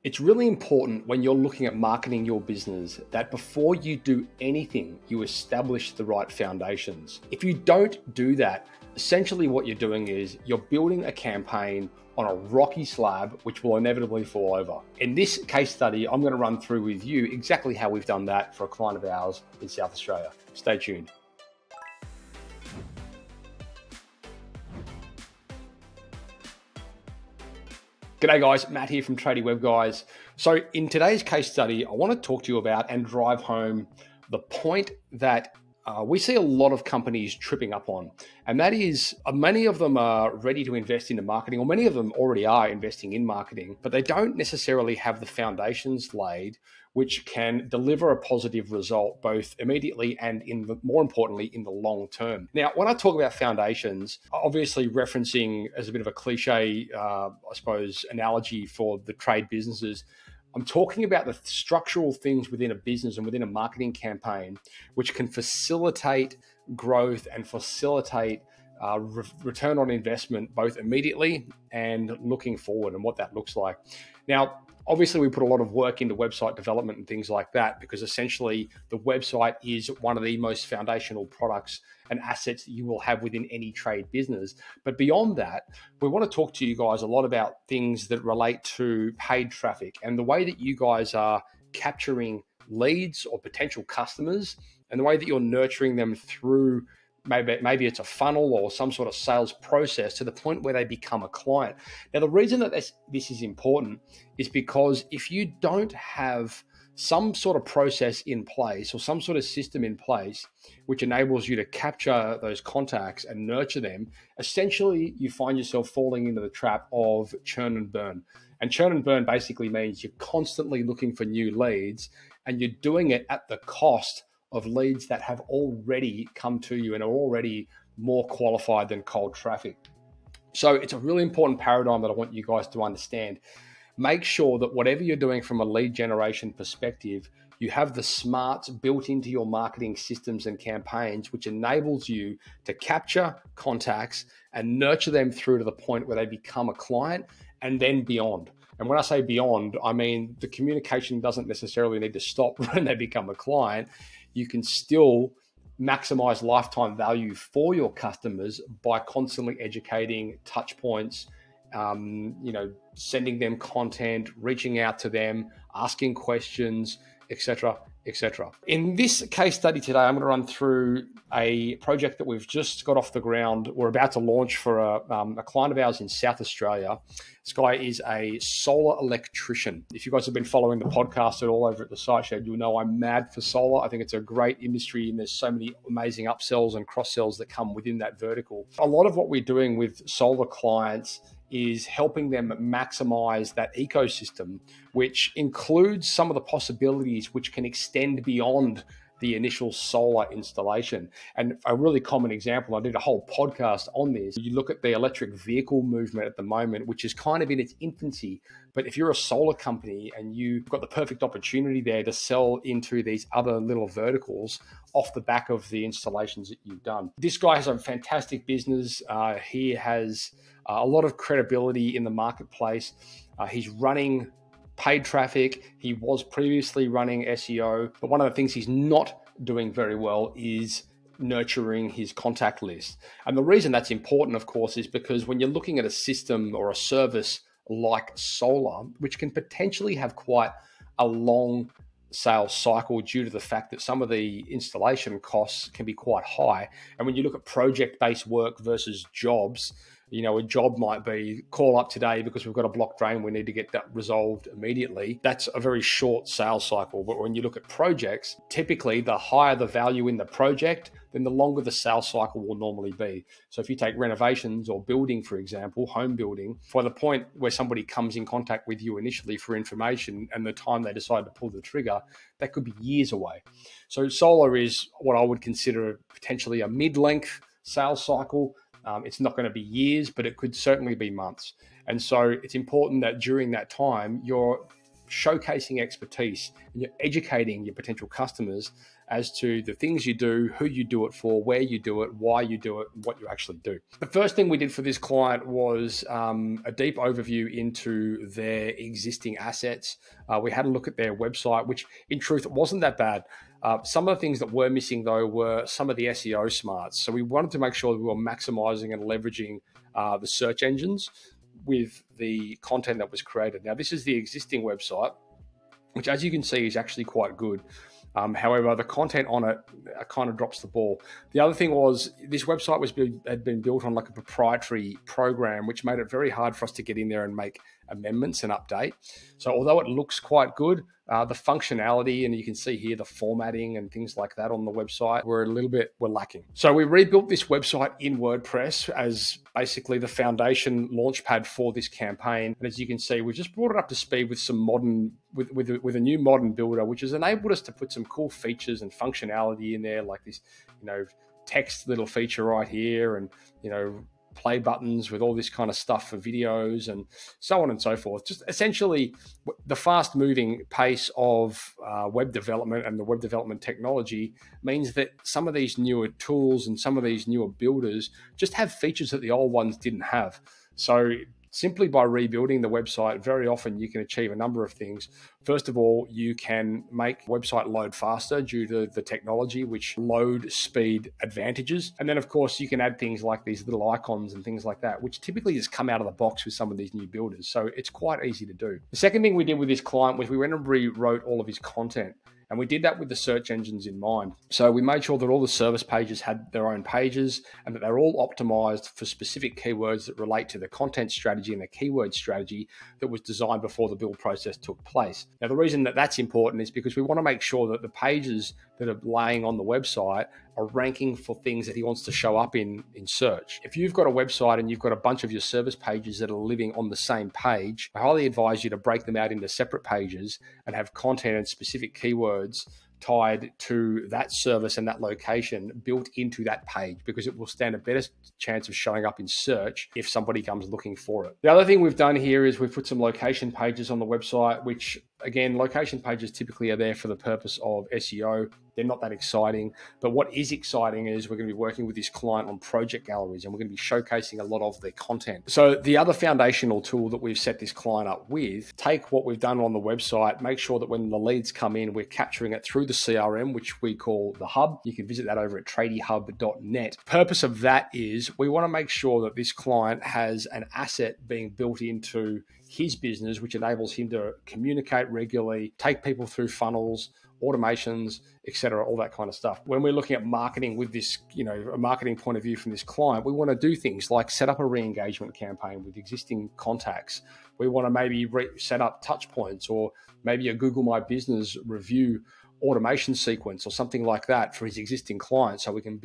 It's really important when you're looking at marketing your business that before you do anything, you establish the right foundations. If you don't do that, essentially what you're doing is you're building a campaign on a rocky slab, which will inevitably fall over. In this case study, I'm going to run through with you exactly how we've done that for a client of ours in South Australia. Stay tuned. G'day guys, Matt here from Tradie Web Guys. So in today's case study, I want to talk to you about and drive home the point that we see a lot of companies tripping up on. And that is many of them are ready to invest into marketing, or many of them already are investing in marketing, but they don't necessarily have the foundations laid which can deliver a positive result both immediately and more importantly in the long term. Now, when I talk about foundations, obviously referencing as a bit of a cliche, I suppose, analogy for the trade businesses, I'm talking about the structural things within a business and within a marketing campaign, which can facilitate growth and facilitate return on investment, both immediately and looking forward, and what that looks like. Now, obviously, we put a lot of work into website development and things like that, because essentially the website is one of the most foundational products and assets that you will have within any trade business. But beyond that, we want to talk to you guys a lot about things that relate to paid traffic and the way that you guys are capturing leads or potential customers, and the way that you're nurturing them through maybe it's a funnel or some sort of sales process to the point where they become a client. Now, the reason that this is important is because if you don't have some sort of process in place or some sort of system in place which enables you to capture those contacts and nurture them, essentially you find yourself falling into the trap of churn and burn. And churn and burn basically means you're constantly looking for new leads, and you're doing it at the cost of leads that have already come to you and are already more qualified than cold traffic. So it's a really important paradigm that I want you guys to understand. Make sure that whatever you're doing from a lead generation perspective, you have the smarts built into your marketing systems and campaigns, which enables you to capture contacts and nurture them through to the point where they become a client and then beyond. And when I say beyond, I mean the communication doesn't necessarily need to stop when they become a client. You can still maximize lifetime value for your customers by constantly educating, touch points, sending them content, reaching out to them, asking questions, etc., etc. In this case study today, I'm going to run through a project that we've just got off the ground. We're about to launch for a client of ours in South Australia. This guy is a solar electrician. If you guys have been following the podcast at all over at the Site Shed, you'll know I'm mad for solar. I think it's a great industry, and there's so many amazing upsells and cross-sells that come within that vertical. A lot of what we're doing with solar clients is helping them maximize that ecosystem, which includes some of the possibilities which can extend beyond the initial solar installation. And a really common example, I did a whole podcast on this. You look at the electric vehicle movement at the moment, which is kind of in its infancy. But if you're a solar company and you've got the perfect opportunity there to sell into these other little verticals off the back of the installations that you've done. This guy has a fantastic business. He has a lot of credibility in the marketplace. He's running paid traffic. He was previously running SEO, but one of the things he's not doing very well is nurturing his contact list. And the reason that's important, of course, is because when you're looking at a system or a service like solar, which can potentially have quite a long sales cycle due to the fact that some of the installation costs can be quite high. And when you look at project-based work versus jobs, a job might be call up today because we've got a blocked drain, we need to get that resolved immediately. That's a very short sales cycle. But when you look at projects, typically the higher the value in the project, then the longer the sales cycle will normally be. So if you take renovations or building, for example, home building, for the point where somebody comes in contact with you initially for information and the time they decide to pull the trigger, that could be years away. So solar is what I would consider potentially a mid-length sales cycle. It's not going to be years, but it could certainly be months. And so it's important that during that time, you're showcasing expertise and you're educating your potential customers as to the things you do, who you do it for, where you do it, why you do it, and what you actually do. The first thing we did for this client was a deep overview into their existing assets. We had a look at their website, which in truth wasn't that bad. Some of the things that were missing, though, were some of the SEO smarts. So we wanted to make sure that we were maximizing and leveraging the search engines with the content that was created. Now, this is the existing website, which, as you can see, is actually quite good. However, the content on it kind of drops the ball. The other thing was this website had been built on like a proprietary program, which made it very hard for us to get in there and make amendments and update. So although it looks quite good, the functionality, and you can see here the formatting and things like that on the website were lacking. So we rebuilt this website in WordPress as basically the foundation launchpad for this campaign. And as you can see, we've just brought it up to speed with some with a new modern builder, which has enabled us to put some cool features and functionality in there, like this, text little feature right here, and play buttons with all this kind of stuff for videos and so on and so forth. Just essentially the fast moving pace of web development and the web development technology means that some of these newer tools and some of these newer builders just have features that the old ones didn't have. So simply by rebuilding the website, very often you can achieve a number of things. First of all, you can make website load faster due to the technology, which load speed advantages. And then, of course, you can add things like these little icons and things like that, which typically just come out of the box with some of these new builders. So it's quite easy to do. The second thing we did with this client was we went and rewrote all of his content. And we did that with the search engines in mind. So we made sure that all the service pages had their own pages and that they're all optimized for specific keywords that relate to the content strategy and the keyword strategy that was designed before the build process took place. Now, the reason that that's important is because we want to make sure that the pages that are laying on the website are ranking for things that he wants to show up in search. If you've got a website and you've got a bunch of your service pages that are living on the same page, I highly advise you to break them out into separate pages and have content and specific keywords tied to that service and that location built into that page, because it will stand a better chance of showing up in search if somebody comes looking for it. The other thing we've done here is we've put some location pages on the website, which again, location pages typically are there for the purpose of SEO. They're not that exciting, but what is exciting is we're going to be working with this client on project galleries, and we're going to be showcasing a lot of their content. So the other foundational tool that we've set this client up with, take what we've done on the website, make sure that when the leads come in, we're capturing it through the CRM, which we call the Hub. You can visit that over at tradiehub.net. Purpose of that is we want to make sure that this client has an asset being built into his business, which enables him to communicate regularly, take people through funnels, automations, etc., all that kind of stuff. When we're looking at marketing with this, a marketing point of view from this client, we want to do things like set up a re-engagement campaign with existing contacts. We want to maybe set up touch points, or maybe a Google My Business review automation sequence or something like that for his existing clients, so we can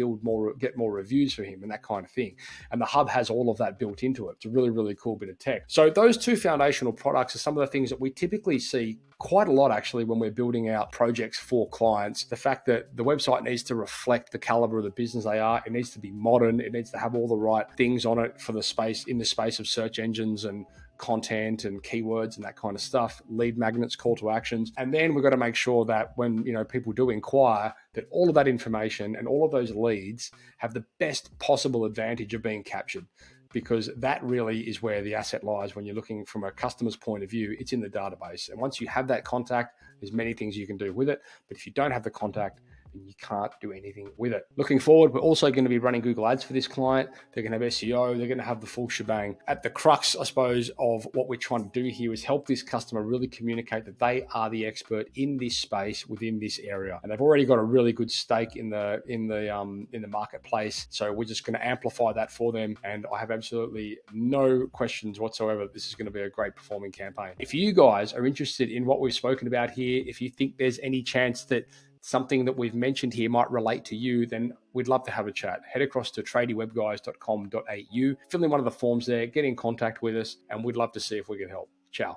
get more reviews for him and that kind of thing. And the Hub has all of that built into it. It's a really, really cool bit of tech. So those two foundational products are some of the things that we typically see quite a lot, actually, when we're building out projects for clients. The fact that the website needs to reflect the caliber of the business they are. It needs to be modern. It needs to have all the right things on it for the space of search engines and content and keywords and that kind of stuff, lead magnets, call to actions. And then we've got to make sure that when people do inquire, that all of that information and all of those leads have the best possible advantage of being captured, because that really is where the asset lies when you're looking from a customer's point of view. It's in the database. And once you have that contact, there's many things you can do with it. But if you don't have the contact, then you can't do anything with it. Looking forward, we're also going to be running Google Ads for this client. They're going to have SEO. They're going to have the full shebang. At the crux, I suppose, of what we're trying to do here is help this customer really communicate that they are the expert in this space within this area, and they've already got a really good stake in the marketplace. So we're just going to amplify that for them, and I have absolutely no questions whatsoever. This is going to be a great performing campaign. If you guys are interested in what we've spoken about here, if you think there's any chance that something that we've mentioned here might relate to you, then we'd love to have a chat. Head across to tradiewebguys.com.au, fill in one of the forms there, get in contact with us, and we'd love to see if we can help. Ciao.